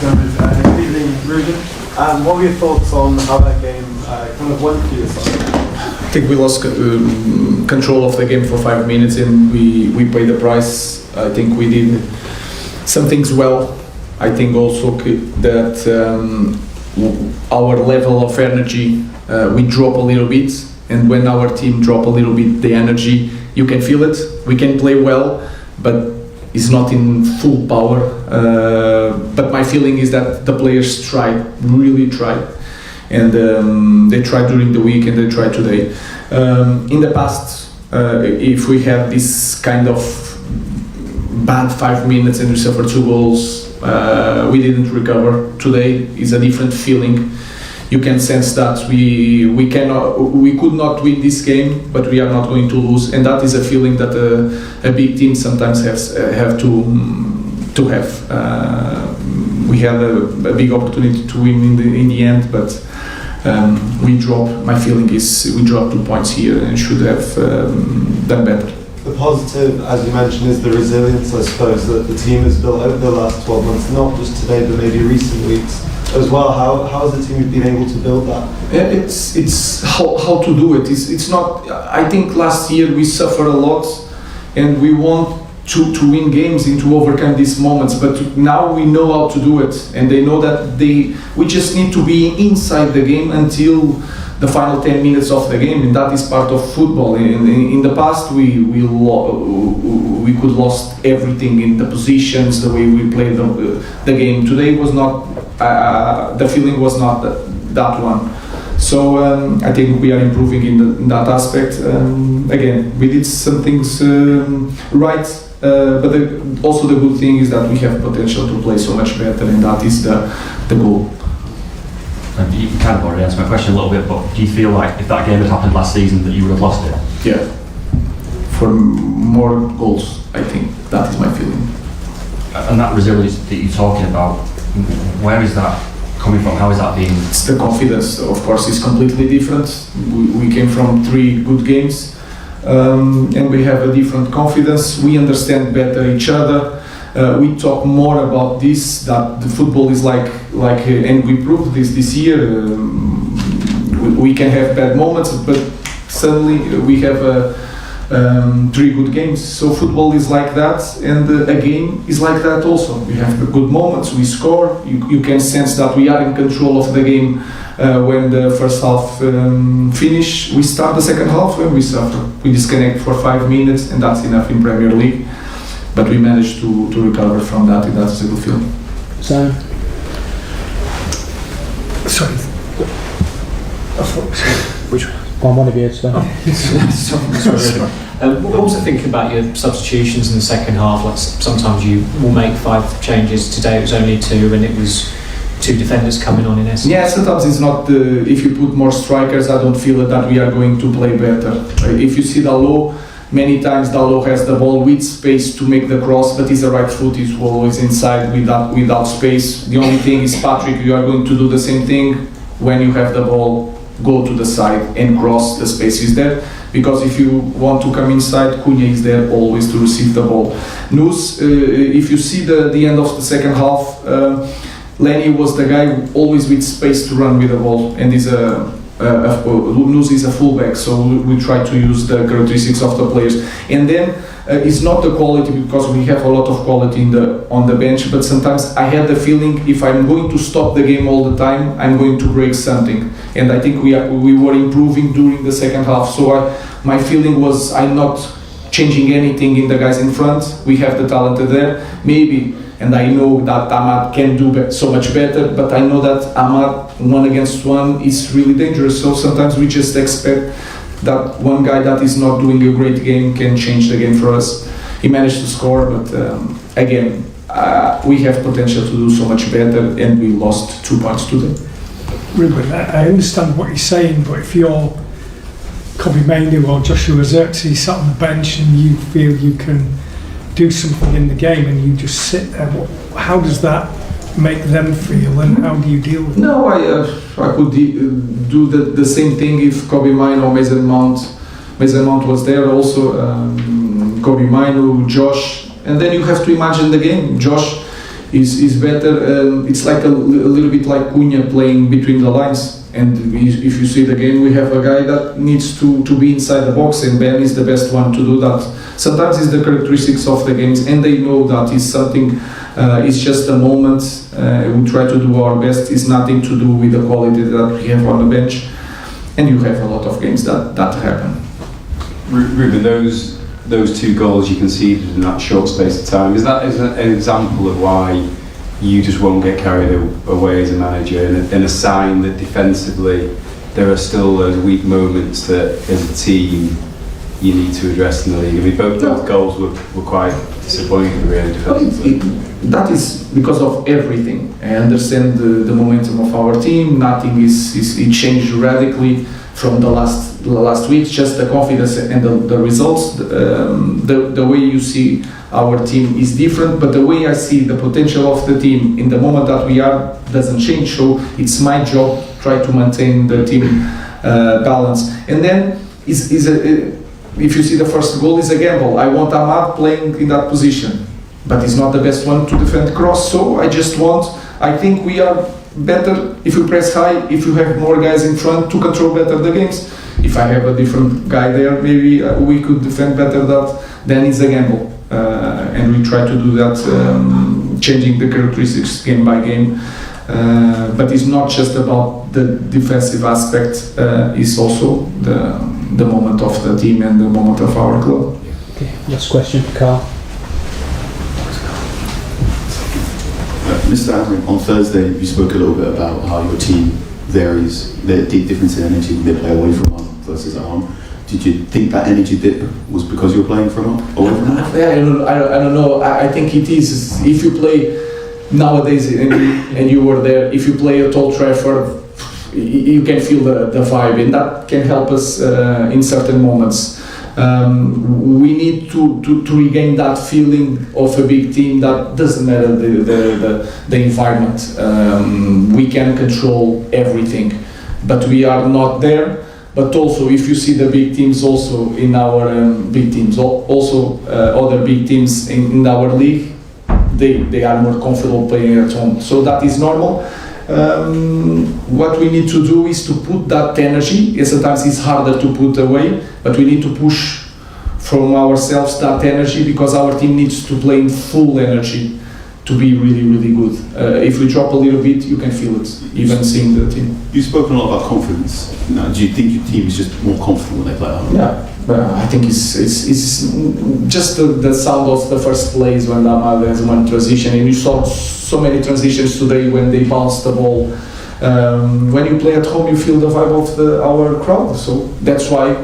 Good evening, Ruben. What were your thoughts on how that game kind of went for yourself? I think we lost control of the game for 5 minutes and we paid the price. I think we did some things well. I think also that our level of energy, we drop a little bit, and when our team drop a little bit the energy, you can feel it. We can play well, but it's not in full power. But my feeling is that the players really tried. And they tried during the week and they tried today. In the past, if we had this kind of bad 5 minutes and we suffered 2 goals, we didn't recover. Today is a different feeling. You can sense that we could not win this game, but we are not going to lose, and that is a feeling that a big team sometimes have to have. We had a big opportunity to win in the end, but we dropped. My feeling is we dropped 2 points here and should have done better. The positive, as you mentioned, is the resilience, I suppose, that the team has built over the last 12 months, not just today, but maybe recent weeks as well. How has the team been able to build that? Yeah, it's how to do it. It's not. I think last year we suffered a lot, and we want to win games and to overcome these moments. But now we know how to do it, and they know that we just need to be inside the game until the final 10 minutes of the game, and that is part of football. In the past, we could lost everything in the positions, the way we played the game. Today was not. The feeling was not that one. So I think we are improving in that aspect. Again, we did some things right, but also the good thing is that we have potential to play so much better, and that is the goal. And you kind of already answered my question a little bit, but do you feel like if that game had happened last season that you would have lost it? Yeah, for more goals, I think that is my feeling. And that resilience that you're talking about, where is that coming from? How is that being? It's the confidence, of course, is completely different. We came from 3 good games, and we have a different confidence. We understand better each other. We talk more about this, that the football is like and we proved this year. We can have bad moments, but suddenly we have 3 good games. So football is like that, and a game is like that also. We have the good moments, we score. You can sense that we are in control of the game when the first half finish. We start the second half when we suffer. We disconnect for 5 minutes, and that's enough in Premier League. But we managed to recover from that, and that's a good feeling. So, Sorry. Which one of you, so. What was the thinking about your substitutions in the second half? Like sometimes you will make 5 changes. Today it was only 2, and it was 2 defenders coming on in essence. Yeah, sometimes it's not. If you put more strikers, I don't feel that we are going to play better. If you see Dalot, many times Dalot has the ball with space to make the cross, but he's a right foot, he's always inside without space. The only thing is, Patrick, you are going to do the same thing when you have the ball, go to the side and cross, the space is there. Because if you want to come inside, Cunha is there always to receive the ball. Nus, if you see the end of the second half, Lenny was the guy always with space to run with the ball, and is Nus is a fullback, so we try to use the characteristics of the players. And then it's not the quality, because we have a lot of quality on the bench, but sometimes I had the feeling if I'm going to stop the game all the time, I'm going to break something. And I think we were improving during the second half. So my feeling was I'm not changing anything in the guys in front. We have the talent there, maybe. And I know that Amad can do so much better, but I know that Amad 1-against-1 is really dangerous. So sometimes we just expect that one guy that is not doing a great game can change the game for us. He managed to score, but again, we have potential to do so much better, and we lost 2 points today. Ruben, I understand what you're saying, but if you're Kobe Mainoo or Joshua Zirkzee sat on the bench and you feel you can do something in the game and you just sit there, how does that make them feel, and how do you deal with it? No, I could do the same thing if Kobe Mainoo or Mason Mount was there also. Kobe Mainoo, Josh, and then you have to imagine the game. Josh is better. It's like a little bit like Cunha playing between the lines. And if you see the game, we have a guy that needs to be inside the box, and Ben is the best one to do that. Sometimes it's the characteristics of the games, and they know that is something. It's just a moment. We try to do our best. It's nothing to do with the quality that we have on the bench. And you have a lot of games that happen. Ruben, those 2 goals you conceded in that short space of time, is that an example of why you just won't get carried away as a manager, and a sign that defensively there are still those weak moments that as a team you need to address in the league? I mean, both goals were quite disappointing, really, defensively. That is because of everything. I understand the momentum of our team. Nothing it changed radically from the last week. Just the confidence and the results. The way you see our team is different, but the way I see the potential of the team in the moment that we are doesn't change. So it's my job try to maintain the team balance. And then if you see the first goal is a gamble. I want Ahmad playing in that position, but he's not the best one to defend cross. So I think we are better if we press high, if you have more guys in front to control better the games. If I have a different guy there, maybe we could defend better then it's a gamble. And we try to do that, changing the characteristics game by game. But it's not just about the defensive aspect, it's also the moment of the team and the moment of our club. Okay, last question, Carl. Mr. Amorim, on Thursday you spoke a little bit about how your team varies, the difference in energy when they play away from home versus at home. Did you think that energy dip was because you're playing from away from home? I don't know. I think it is. If you play nowadays and you were there, if you play at Old Trafford, you can feel the vibe, and that can help us in certain moments. We need to regain that feeling of a big team that doesn't matter the environment. We can control everything, but we are not there. But also, if you see the big teams also in our big teams, also other big teams in our league, they are more comfortable playing at home. So that is normal. What we need to do is to put that energy, and sometimes it's harder to put away, but we need to push from ourselves that energy, because our team needs to play in full energy to be really, really good. If we drop a little bit, you can feel it, even seeing the team. You've spoken a lot about confidence. Now, do you think your team is just more confident when they play at home? Yeah, but I think it's just the sound of the first plays when Ahmad has one transition, and you saw so many transitions today when they bounce the ball. When you play at home, you feel the vibe of our crowd, so that's why